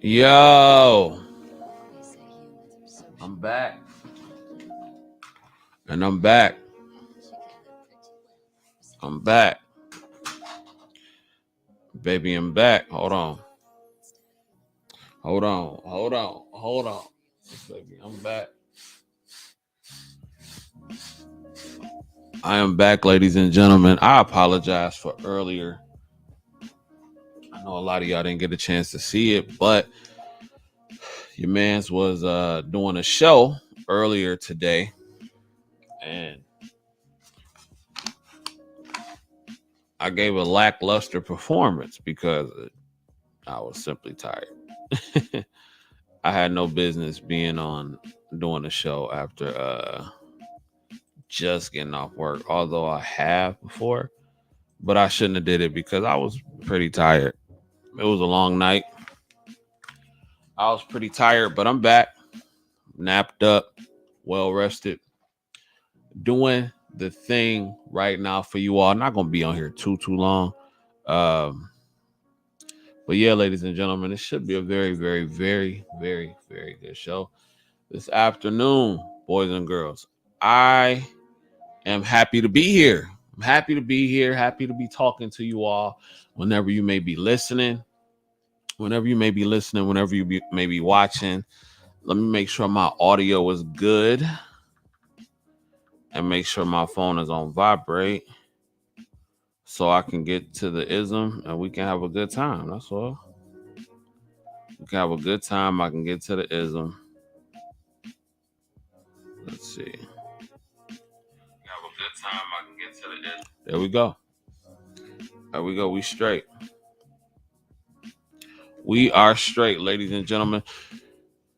Yo, I'm back. And I'm back. I'm back. Baby, I'm back. Hold on. Hold on. Hold on. Hold on. Baby, I'm back. I am back, ladies and gentlemen. I apologize for earlier. I know a lot of y'all didn't get a chance to see it, but your man's was doing a show earlier today, and I gave a lackluster performance because I was simply tired. I had no business being on doing a show after just getting off work, although I have before, but I shouldn't have did it because I was pretty tired. It was a long night. I was pretty tired, but I'm back, napped up, well rested, doing the thing right now for you all. Not gonna be on here too long. Um, but yeah, ladies and gentlemen, it should be a very good show this afternoon, boys and girls. I am happy to be here. I'm happy to be here, happy to be talking to you all whenever you may be listening, whenever may be watching. Let me make sure my audio is good and make sure my phone is on vibrate so I can get to the ism and we can have a good time. That's all. We can have a good time. I can get to the ism. Let's see. Have a good time. I can get to the ism. There we go. There we go. We straight. We are straight, ladies and gentlemen.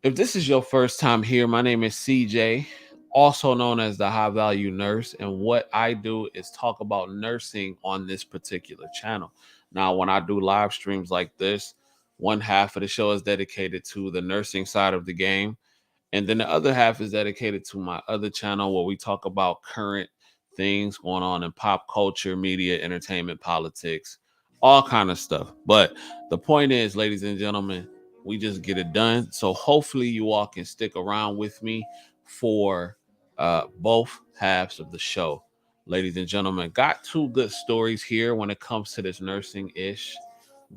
If this is your first time here, my name is CJ, also known as the High Value Nurse. And what I do is talk about nursing on this particular channel. Now, when I do live streams like this, one half of the show is dedicated to the nursing side of the game. And then the other half is dedicated to my other channel where we talk about current things going on in pop culture, media, entertainment, politics, all kind of stuff. But the point is, ladies and gentlemen, we just get it done. So hopefully you all can stick around with me for both halves of the show. Ladies and gentlemen, got two good stories here when it comes to this nursing ish.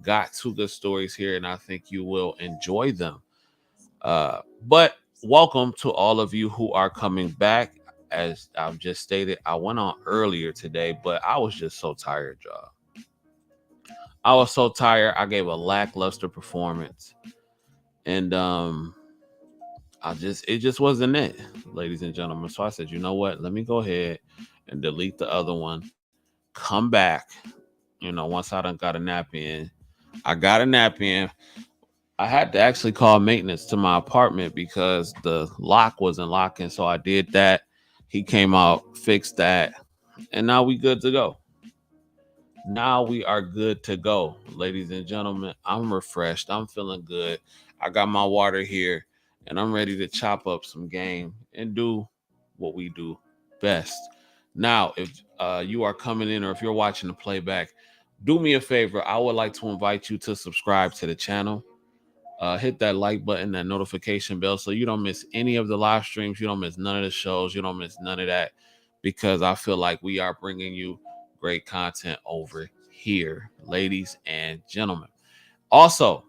Got two good stories here, and I think you will enjoy them. But welcome to all of you who are coming back. As I've just stated, I went on earlier today, but I was just so tired, y'all. I was so tired. I gave a lackluster performance. And it just wasn't it, ladies and gentlemen. So I said, you know what? Let me go ahead and delete the other one. Come back. Once I done got a nap in. I got a nap in. I had to actually call maintenance to my apartment because the lock wasn't locking. So I did that. He came out, fixed that, and now we good to go. Now we are good to go, ladies and gentlemen. I'm refreshed. I'm feeling good. I got my water here, and I'm ready to chop up some game and do what we do best. Now, if you are coming in or if you're watching the playback, do me a favor. I would like to invite you to subscribe to the channel. Hit that like button, that notification bell, so you don't miss any of the live streams. You don't miss none of the shows. You don't miss none of that, because I feel like we are bringing you great content over here, ladies and gentlemen. Also,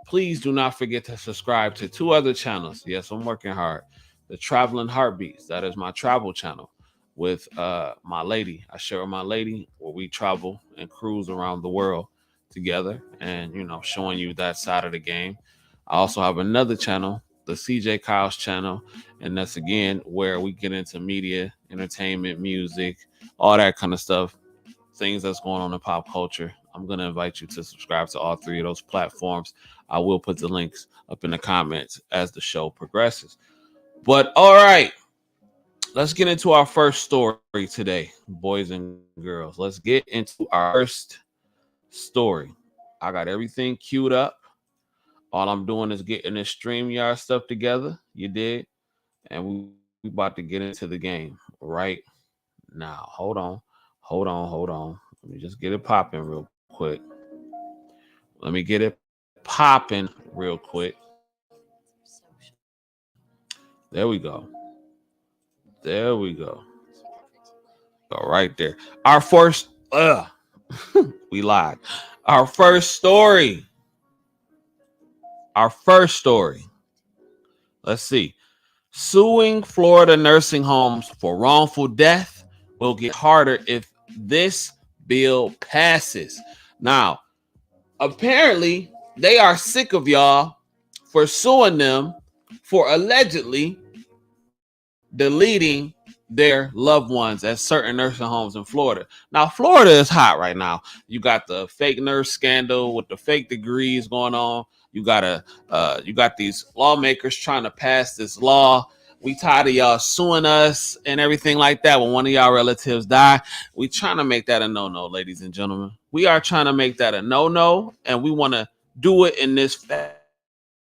please do not forget to subscribe to two other channels. Yes, I'm working hard. The Traveling Heartbeats, that is my travel channel with my lady. I share with my lady where we travel and cruise around the world together and, showing you that side of the game. I also have another channel, the CJ Kyle's channel, and that's again where we get into media, entertainment, music, all that kind of stuff, things that's going on in pop culture. I'm going to invite you to subscribe to all three of those platforms. I will put the links up in the comments as the show progresses. But all right, let's get into our first story today, boys and girls. Let's get into our first story. I got everything queued up. All I'm doing is getting this StreamYard stuff together. You did. And we about to get into the game right now. Hold on. Let me just get it popping real quick. Let me get it popping. popping real quick. There we go. There we go. Go right there. Our first, we lied. Our first story. Our first story. Let's see. Suing Florida nursing homes for wrongful death will get harder if this bill passes. Now, apparently, they are sick of y'all for suing them for allegedly deleting their loved ones at certain nursing homes in Florida. Now, Florida is hot right now. You got the fake nurse scandal with the fake degrees going on. You got these lawmakers trying to pass this law. We tired of y'all suing us and everything like that when one of y'all relatives die. We trying to make that a no-no, ladies and gentlemen. We are trying to make that a no-no, and we want to do it in this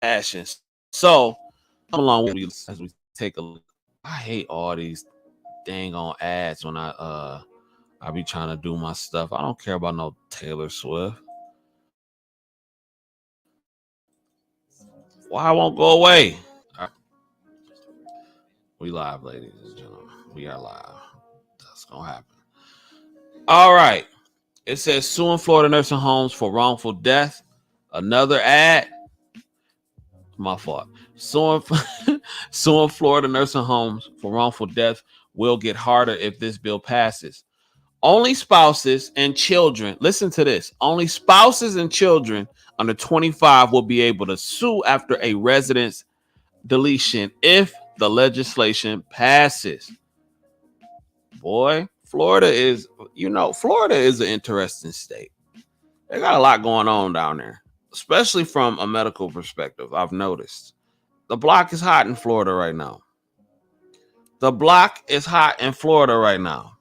fashion. So, come along with me as we take a look. I hate all these dang on ads when I be trying to do my stuff. I don't care about no Taylor Swift. Why it won't go away? All right. We live, ladies and gentlemen. We are live. That's gonna happen. All right. It says suing Florida nursing homes for wrongful death. Another ad. My fault. Suing Florida nursing homes for wrongful death will get harder if this bill passes. Only spouses and children, listen to this, only spouses and children under 25 will be able to sue after a residence deletion if the legislation passes. Boy, Florida is an interesting state. They got a lot going on down there, especially from a medical perspective. I've noticed the block is hot in Florida right now. The block is hot in Florida right now.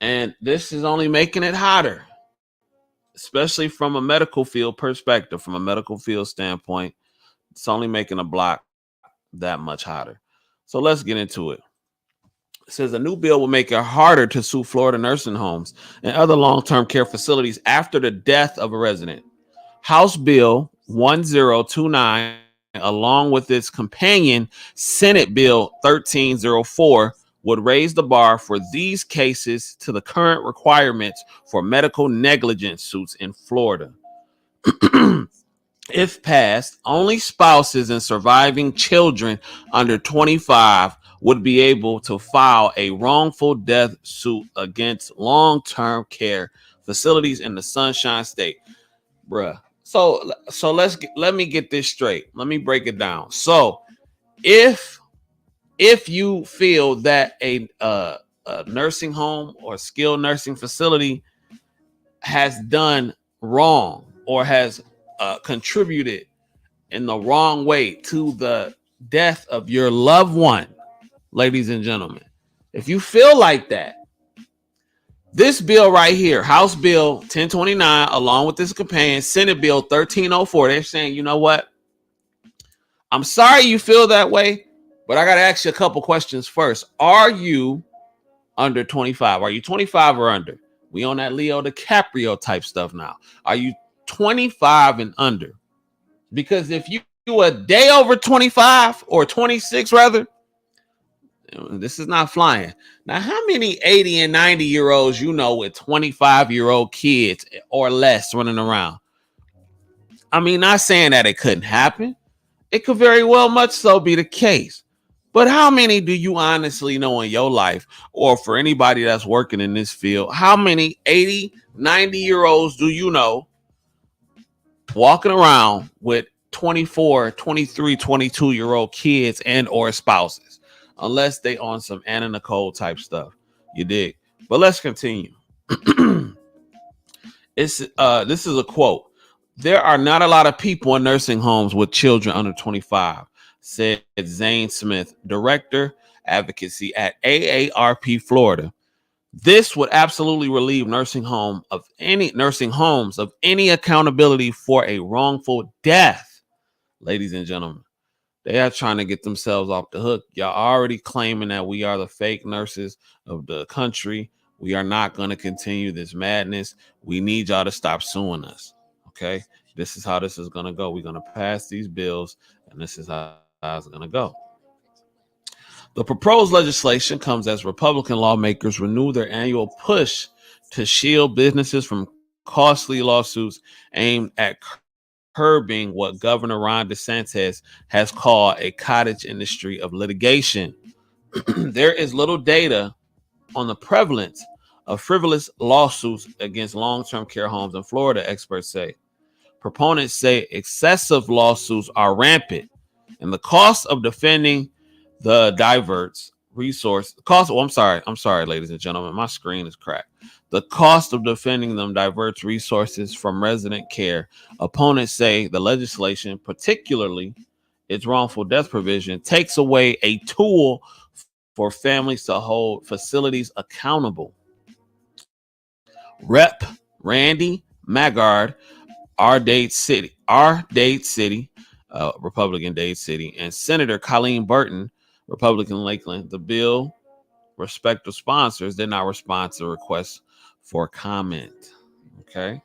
And this is only making it hotter, especially from a medical field perspective, from a medical field standpoint. It's only making a block that much hotter. So let's get into it. It says a new bill will make it harder to sue Florida nursing homes and other long-term care facilities after the death of a resident. House Bill 1029, along with its companion Senate Bill 1304, would raise the bar for these cases to the current requirements for medical negligence suits in Florida. If passed, only spouses and surviving children under 25 would be able to file a wrongful death suit against long-term care facilities in the Sunshine State. Bruh. So let me get this straight. Let me break it down. So if you feel that a nursing home or skilled nursing facility has done wrong or has contributed in the wrong way to the death of your loved one, ladies and gentlemen, if you feel like that, this bill right here, House Bill 1029, along with this companion, Senate Bill 1304, they're saying, you know what? I'm sorry you feel that way, but I got to ask you a couple questions first. Are you under 25? Are you 25 or under? We on that Leo DiCaprio type stuff now. Are you 25 and under? Because if you a day over 25 or 26 rather, this is not flying. Now, how many 80 and 90-year-olds you know with 25-year-old kids or less running around? I mean, not saying that it couldn't happen. It could very well much so be the case. But how many do you honestly know in your life, or for anybody that's working in this field, how many 80, 90-year-olds do you know walking around with 24, 23, 22-year-old kids and or spouses? Unless they on some Anna Nicole type stuff. You dig? But let's continue. This is a quote. There are not a lot of people in nursing homes with children under 25, said Zane Smith, director advocacy at AARP Florida. This would absolutely relieve nursing homes of any accountability for a wrongful death. Ladies and gentlemen, they are trying to get themselves off the hook. Y'all already claiming that we are the fake nurses of the country. We are not going to continue this madness. We need y'all to stop suing us. Okay. This is how this is going to go. We're going to pass these bills, and this is how it's going to go. The proposed legislation comes as Republican lawmakers renew their annual push to shield businesses from costly lawsuits aimed at curbing what Governor Ron DeSantis has called a cottage industry of litigation. There is little data on the prevalence of frivolous lawsuits against long term care homes in Florida, experts say. Proponents say excessive lawsuits are rampant, and the cost of defending the diverts resource cost. Oh, I'm sorry, ladies and gentlemen, my screen is cracked. The cost of defending them diverts resources from resident care. Opponents say the legislation, particularly its wrongful death provision, takes away a tool for families to hold facilities accountable. Rep. Randy Maggard, our Dade City, Republican Dade City, and Senator Colleen Burton, Republican Lakeland. The bill respective sponsors did not respond to requests for comment. Okay.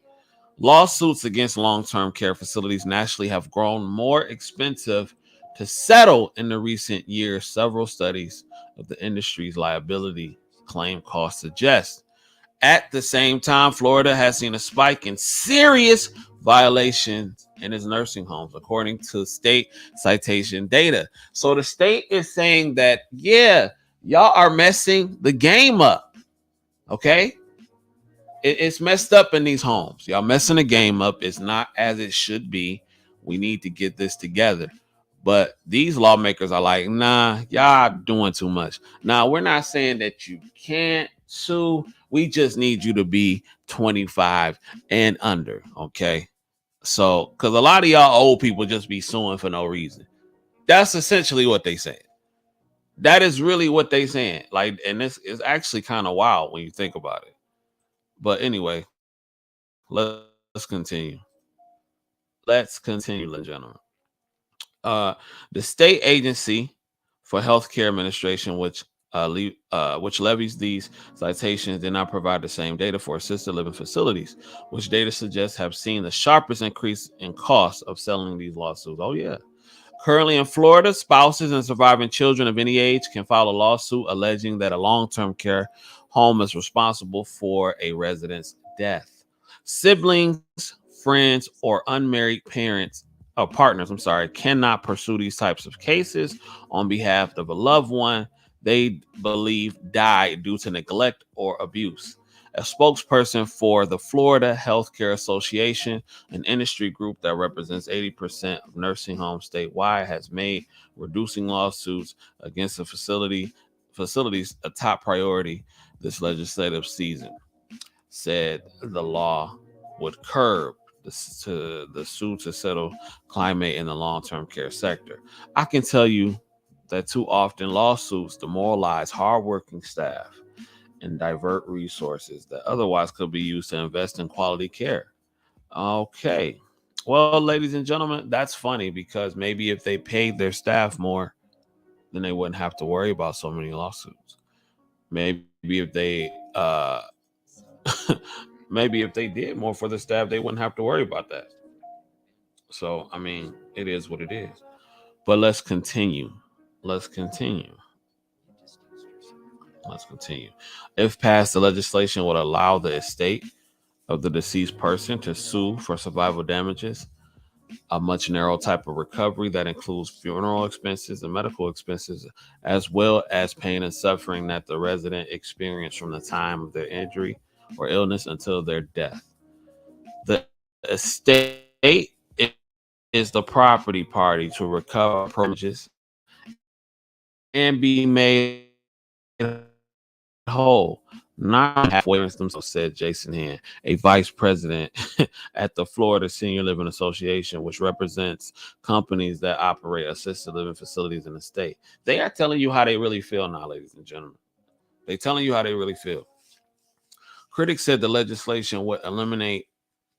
Lawsuits against long-term care facilities nationally have grown more expensive to settle in the recent years. Several studies of the industry's liability claim costs suggest. At the same time, Florida has seen a spike in serious violations in its nursing homes, according to state citation data. So the state is saying that, yeah, y'all are messing the game up. Okay? It's messed up in these homes. Y'all messing the game up. It's not as it should be. We need to get this together. But these lawmakers are like, nah, y'all doing too much. Now, we're not saying that you can't sue. We just need you to be 25 and under. Okay. So, because a lot of y'all old people just be suing for no reason. That's essentially what they say. That is really what they saying. Like, and this is actually kind of wild when you think about it. But anyway, let's continue. Let's continue, ladies and gentlemen. The state agency for healthcare administration, which levies these citations, did not provide the same data for assisted living facilities, which data suggests have seen the sharpest increase in cost of settling these lawsuits. Oh yeah. Currently in Florida, spouses and surviving children of any age can file a lawsuit alleging that a long-term care home is responsible for a resident's death. Siblings, friends, or unmarried parents or partners, cannot pursue these types of cases on behalf of a loved one they believe died due to neglect or abuse. A spokesperson for the Florida Healthcare Association, an industry group that represents 80% of nursing homes statewide, has made reducing lawsuits against the facilities a top priority this legislative season. Said the law would curb the suit to settle climate in the long-term care sector. I can tell you that too often lawsuits demoralize hardworking staff and divert resources that otherwise could be used to invest in quality care. Okay. Well, ladies and gentlemen, that's funny because maybe if they paid their staff more, then they wouldn't have to worry about so many lawsuits. Maybe if they maybe if they did more for the staff, they wouldn't have to worry about that. So, I mean, it is what it is. But let's continue. Let's continue. Let's continue. If passed, the legislation would allow the estate of the deceased person to sue for survival damages, a much narrow type of recovery that includes funeral expenses and medical expenses, as well as pain and suffering that the resident experienced from the time of their injury or illness until their death. The estate is the property party to recover appropriate damages and be made whole, not halfway, themselves, said Jason Hand, a vice president at the Florida Senior Living Association, which represents companies that operate assisted living facilities in the state. They are telling you how they really feel now, ladies and gentlemen. They're telling you how they really feel. Critics said the legislation would eliminate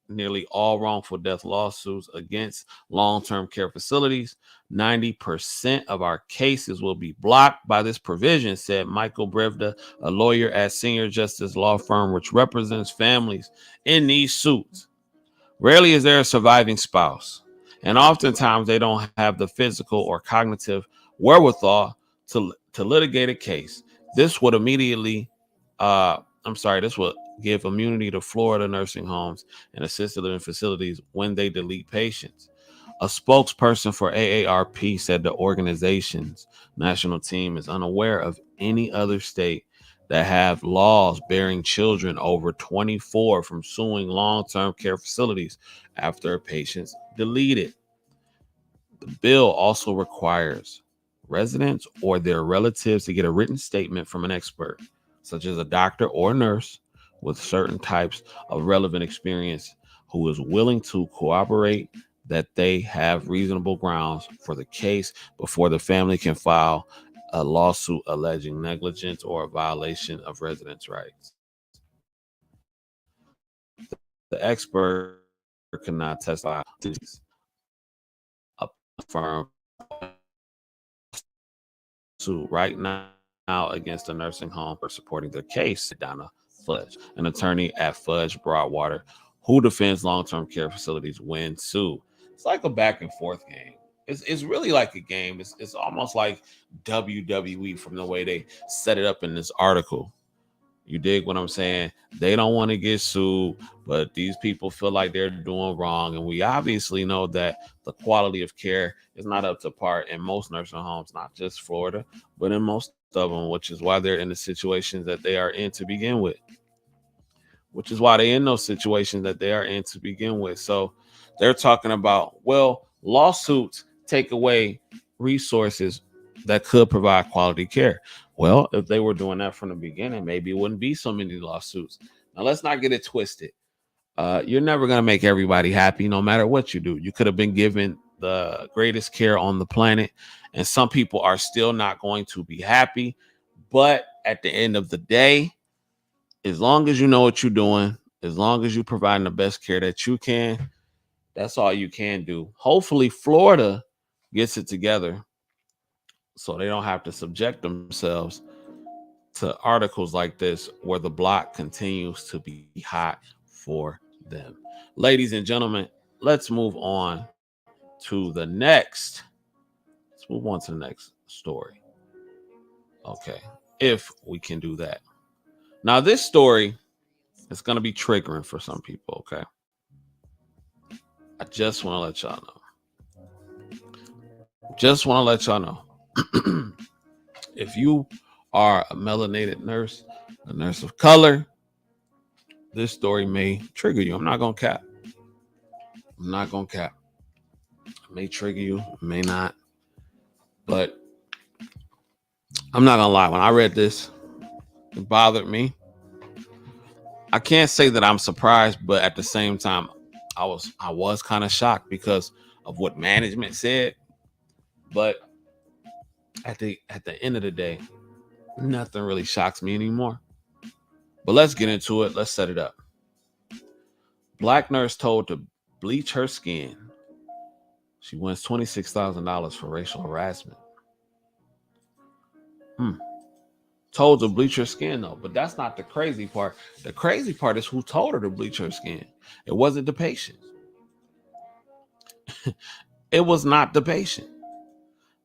nearly all wrongful death lawsuits against long-term care facilities. 90% of our cases will be blocked by this provision, said Michael Brevda, a lawyer at Senior Justice Law Firm, which represents families in these suits. Rarely is there a surviving spouse, and oftentimes they don't have the physical or cognitive wherewithal to litigate a case. This would immediately, this would give immunity to Florida nursing homes and assisted living facilities when they delete patients. A spokesperson for AARP said the organization's national team is unaware of any other state that have laws barring children over 24 from suing long-term care facilities after a patient's deleted. The bill also requires residents or their relatives to get a written statement from an expert, such as a doctor or nurse with certain types of relevant experience, who is willing to cooperate that they have reasonable grounds for the case before the family can file a lawsuit alleging negligence or a violation of residents' rights. The expert cannot testify to a firm suit right now against a nursing home for supporting their case, said Donna Fudge, an attorney at Fudge Broadwater, who defends long-term care facilities when sued. It's like a back and forth game. It's really like a game. It's almost like WWE from the way they set it up in this article. You dig what I'm saying? They don't want to get sued, but these people feel like they're doing wrong. And we obviously know that the quality of care is not up to par in most nursing homes, not just Florida, but in most of them, which is why they're in the situations that they are in to begin with. Which is why they're in those situations that they are in to begin with. So they're talking about, well, lawsuits take away resources that could provide quality care. Well, if they were doing that from the beginning, maybe it wouldn't be so many lawsuits. Now, let's not get it twisted. You're never going to make everybody happy no matter what you do. You could have been given the greatest care on the planet, and some people are still not going to be happy. But at the end of the day, as long as you know what you're doing, as long as you're providing the best care that you can, that's all you can do. Hopefully, Florida gets it together so they don't have to subject themselves to articles like this where the block continues to be hot for them. Ladies and gentlemen, let's move on to the next. Let's move on to the next story. Okay, if we can do that. Now, this story is going to be triggering for some people, okay? I just want to let y'all know. Just want to let y'all know. If you are a melanated nurse, a nurse of color, this story may trigger you. I'm not going to cap. I'm not going to cap. It may trigger you, may not. But I'm not going to lie. When I read this, it bothered me. I can't say that I'm surprised, but at the same time, I was kind of shocked because of what management said. But at the end of the day, nothing really shocks me anymore. But let's get into it. Let's set it up. Black nurse told to bleach her skin. She wins $26,000 for racial harassment. Told to bleach her skin though, but that's not the crazy part. The crazy part is who told her to bleach her skin. It wasn't the patient. It was not the patient.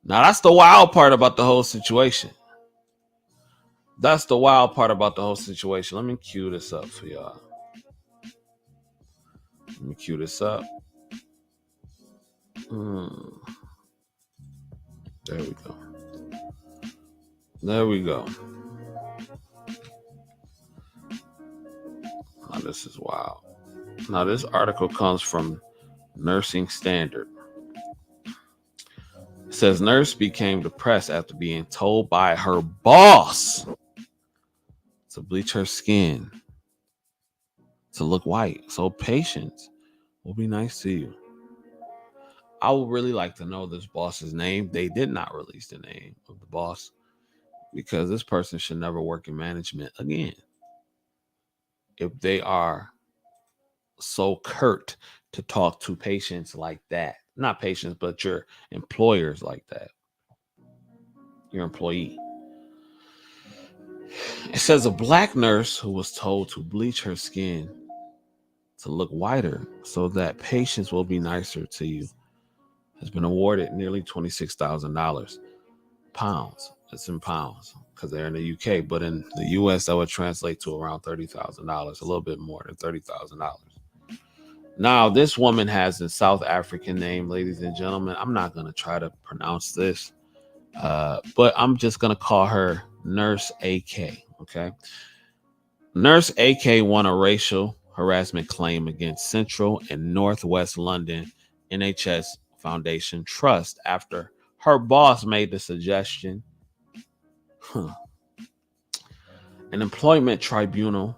Now that's the wild part about the whole situation. That's the wild part about the whole situation. Let me cue this up for y'all. Let me cue this up. There we go. There we go. Now this is wild. Now this article comes from Nursing Standard. It says nurse became depressed after being told by her boss to bleach her skin to look white. So patients will be nice to you. I would really like to know this boss's name. They did not release the name of the boss because this person should never work in management again. If they are so curt to talk to patients like that, not patients, but your employers like that, your employee. It says a black nurse who was told to bleach her skin to look whiter so that patients will be nicer to you has been awarded nearly $26,000 pounds. It's in pounds because they're in the UK, but in the US that would translate to around $30,000, a little bit more than $30,000. Now, this woman has a South African name, ladies and gentlemen. I'm not going to try to pronounce this, but I'm just going to call her Nurse AK. Okay. Nurse AK won a racial harassment claim against Central and Northwest London NHS Foundation Trust after her boss made the suggestion. Huh. An employment tribunal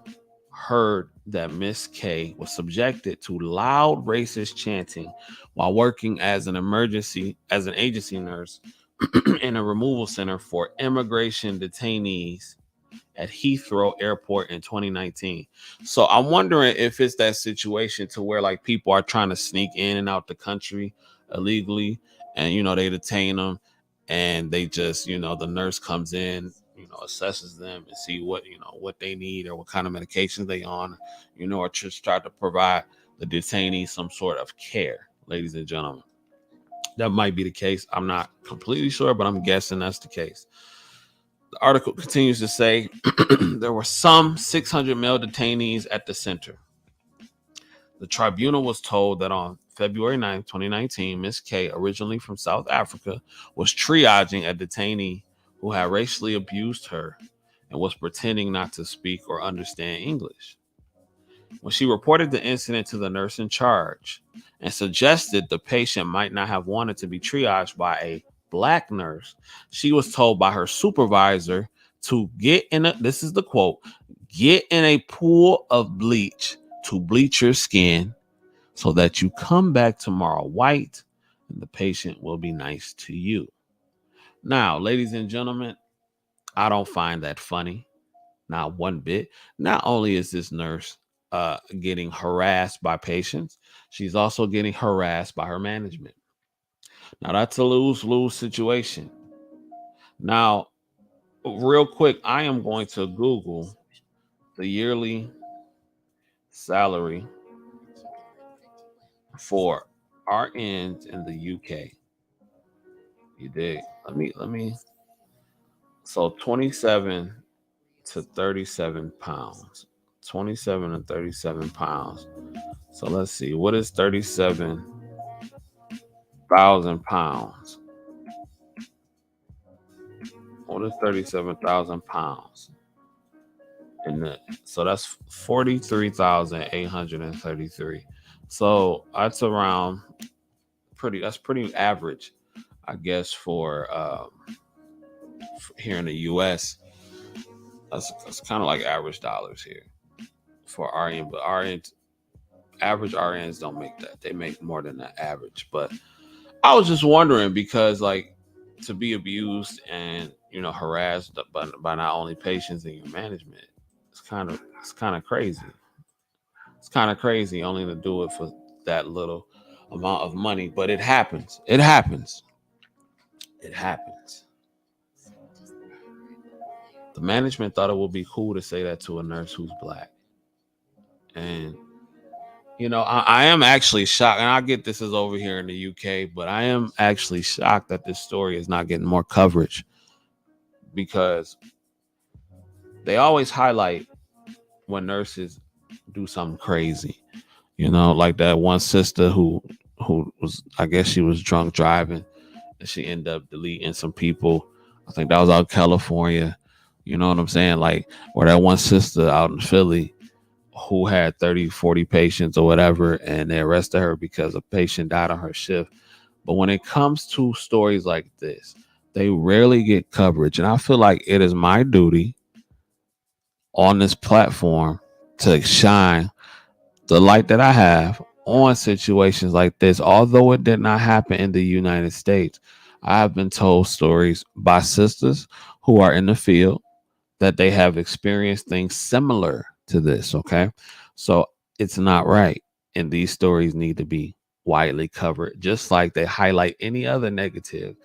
heard that Miss K was subjected to loud racist chanting while working as an agency nurse in a removal center for immigration detainees at Heathrow Airport in 2019. So I'm wondering if it's that situation to where like people are trying to sneak in and out the country illegally, and they detain them, and they just the nurse comes in, assesses them and see what they need or what kind of medications they on, or just try to provide the detainees some sort of care, ladies and gentlemen. That might be the case. I'm not completely sure, but I'm guessing that's the case. The article continues to say there were some 600 male detainees at the center. The tribunal was told that on February 9th, 2019, Ms. K, originally from South Africa, was triaging a detainee who had racially abused her and was pretending not to speak or understand English. When she reported the incident to the nurse in charge and suggested the patient might not have wanted to be triaged by a black nurse, she was told by her supervisor to get in a, this is the quote, get in a pool of bleach to bleach your skin so that you come back tomorrow white and the patient will be nice to you. Now, ladies and gentlemen, I don't find that funny. Not one bit. Not only is this nurse getting harassed by patients, she's also getting harassed by her management. Now, that's a lose-lose situation. Now, real quick, I am going to Google the yearly salary for RNs in the UK. You dig? Let me. So 27 to 37 pounds. 27 to 37 pounds. So let's see. What is 37,000 pounds? What is 37,000 pounds? So that's 43,833. So that's around that's pretty average, I guess, for here in the US. That's kind of like average dollars here for RN, but average RNs don't make that. They make more than the average. But I was just wondering because like to be abused and harassed by not only patients and your management, it's kind of crazy. It's kind of crazy only to do it for that little amount of money, but it happens. It happens. It happens. The management thought it would be cool to say that to a nurse who's black. And I am actually shocked, and I get this is over here in the UK, but I am actually shocked that this story is not getting more coverage because they always highlight when nurses do something crazy. Like that one sister who was, I guess she was drunk driving and she ended up deleting some people. I think that was out in California. You know what I'm saying? Like, or that one sister out in Philly who had 30, 40 patients or whatever, and they arrested her because a patient died on her shift. But when it comes to stories like this, they rarely get coverage. And I feel like it is my duty on this platform to shine the light that I have on situations like this. Although it did not happen in the United States, I have been told stories by sisters who are in the field that they have experienced things similar to this. Okay. So it's not right. And these stories need to be widely covered, just like they highlight any other negative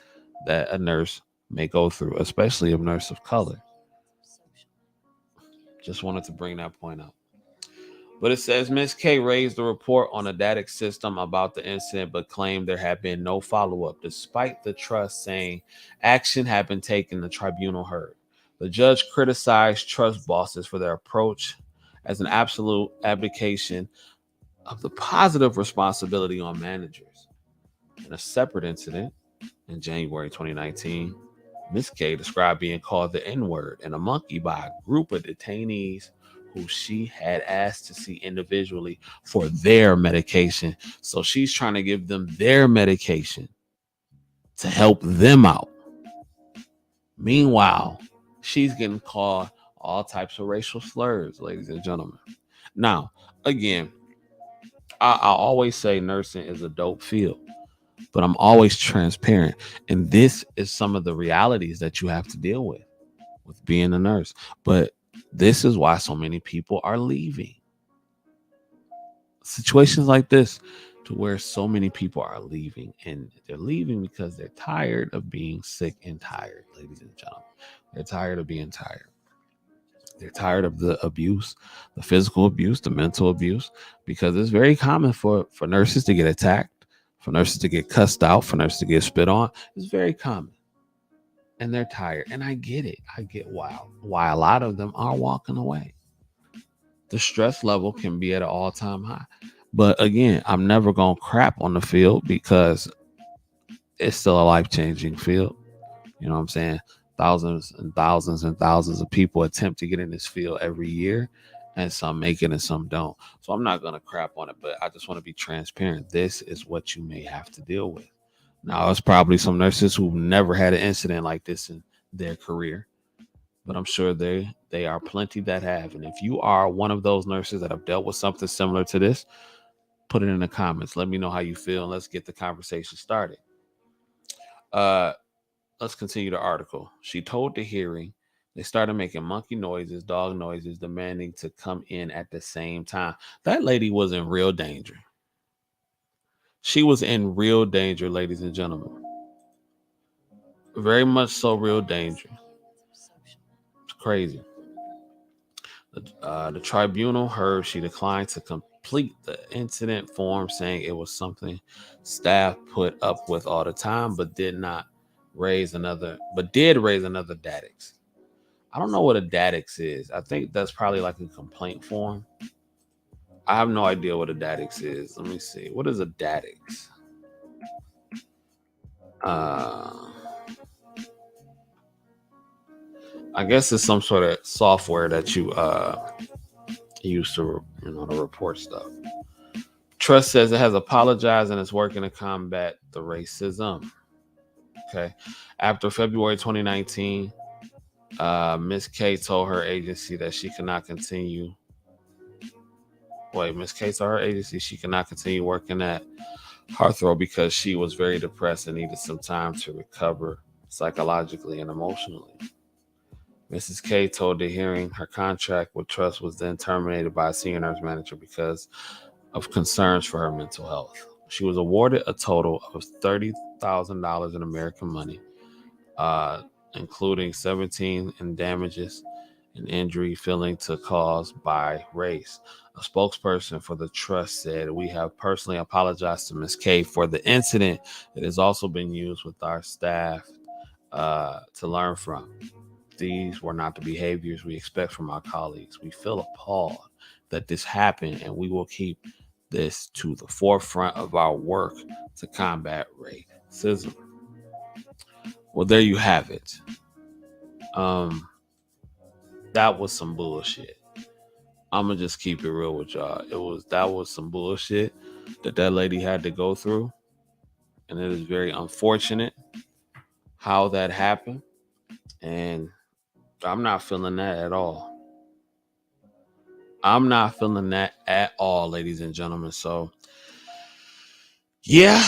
that a nurse may go through, especially a nurse of color. Just wanted to bring that point up. But it says Ms. K raised a report on the DATIC system about the incident, but claimed there had been no follow up, despite the trust saying action had been taken, the tribunal heard. The judge criticized trust bosses for their approach as an absolute abdication of the positive responsibility on managers. In a separate incident in January 2019, Ms. K described being called the N word and a monkey by a group of detainees who she had asked to see individually for their medication. So she's trying to give them their medication to help them out. Meanwhile, she's getting called all types of racial slurs, ladies and gentlemen. Now, again, I always say nursing is a dope field, but I'm always transparent. And this is some of the realities that you have to deal with being a nurse. But this is why so many people are leaving. Situations like this, to where so many people are leaving, and they're leaving because they're tired of being sick and tired, ladies and gentlemen. They're tired of being tired. They're tired of the abuse, the physical abuse, the mental abuse, because it's very common for nurses to get attacked, for nurses to get cussed out, for nurses to get spit on. It's very common. And they're tired. And I get it. I get why a lot of them are walking away. The stress level can be at an all-time high. But again, I'm never going to crap on the field because it's still a life-changing field. You know what I'm saying? Thousands and thousands and thousands of people attempt to get in this field every year, and some make it and some don't. So I'm not going to crap on it, but I just want to be transparent. This is what you may have to deal with. Now, it's probably some nurses who've never had an incident like this in their career, but I'm sure they are plenty that have. And if you are one of those nurses that have dealt with something similar to this, put it in the comments. Let me know how you feel, and let's get the conversation started. Uh, let's continue the article. She told the hearing they started making monkey noises, dog noises, demanding to come in at the same time. That lady was in real danger. She was in real danger, ladies and gentlemen. Very much so, real danger. It's crazy. The tribunal heard she declined to complete the incident form, saying it was something staff put up with all the time, but did raise another DATIX. I don't know what a DATIX is. I think that's probably like a complaint form. I have no idea what a DATIX is. Let me see. What is a DATIX? I guess it's some sort of software that you use to to report stuff. Trust says it has apologized and is working to combat the racism. Okay. After February 2019, Miss K told her agency that she could not continue. Miss K told her agency she could not continue working at Hearthrow because she was very depressed and needed some time to recover psychologically and emotionally. Mrs. K told the hearing her contract with Trust was then terminated by a senior nurse manager because of concerns for her mental health. She was awarded a total of $30,000 in American money, including 17 in damages and injury feeling to cause by race. A spokesperson for the trust said, "We have personally apologized to Ms. K for the incident. It has also been used with our staff to learn from. These were not the behaviors we expect from our colleagues. We feel appalled that this happened, and we will keep this to the forefront of our work to combat racism." Well, there you have it. That was some bullshit. I'm gonna just keep it real with y'all. That was some bullshit that lady had to go through, and it is very unfortunate how that happened. And I'm not feeling that at all. I'm not feeling that at all, ladies and gentlemen. So, yeah,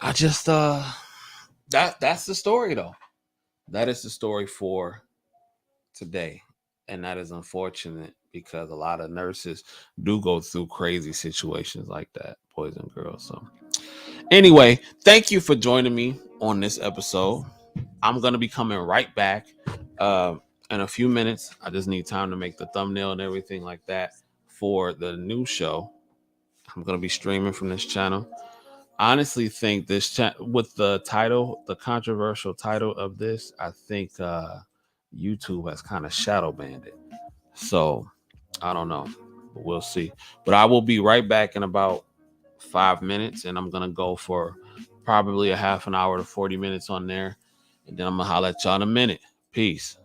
I just that's the story though. That is the story for today. And that is unfortunate because a lot of nurses do go through crazy situations like that, boys and girls. So anyway, thank you for joining me on this episode. I'm going to be coming right back in a few minutes. I just need time to make the thumbnail and everything like that for the new show. I'm going to be streaming from this channel. I honestly think this with the title, the controversial title of this, I think YouTube has kind of shadow banned it. So I don't know, but we'll see. But I will be right back in about 5 minutes, and I'm gonna go for probably a half an hour to 40 minutes on there, and then I'm gonna holler at y'all in a minute. Peace.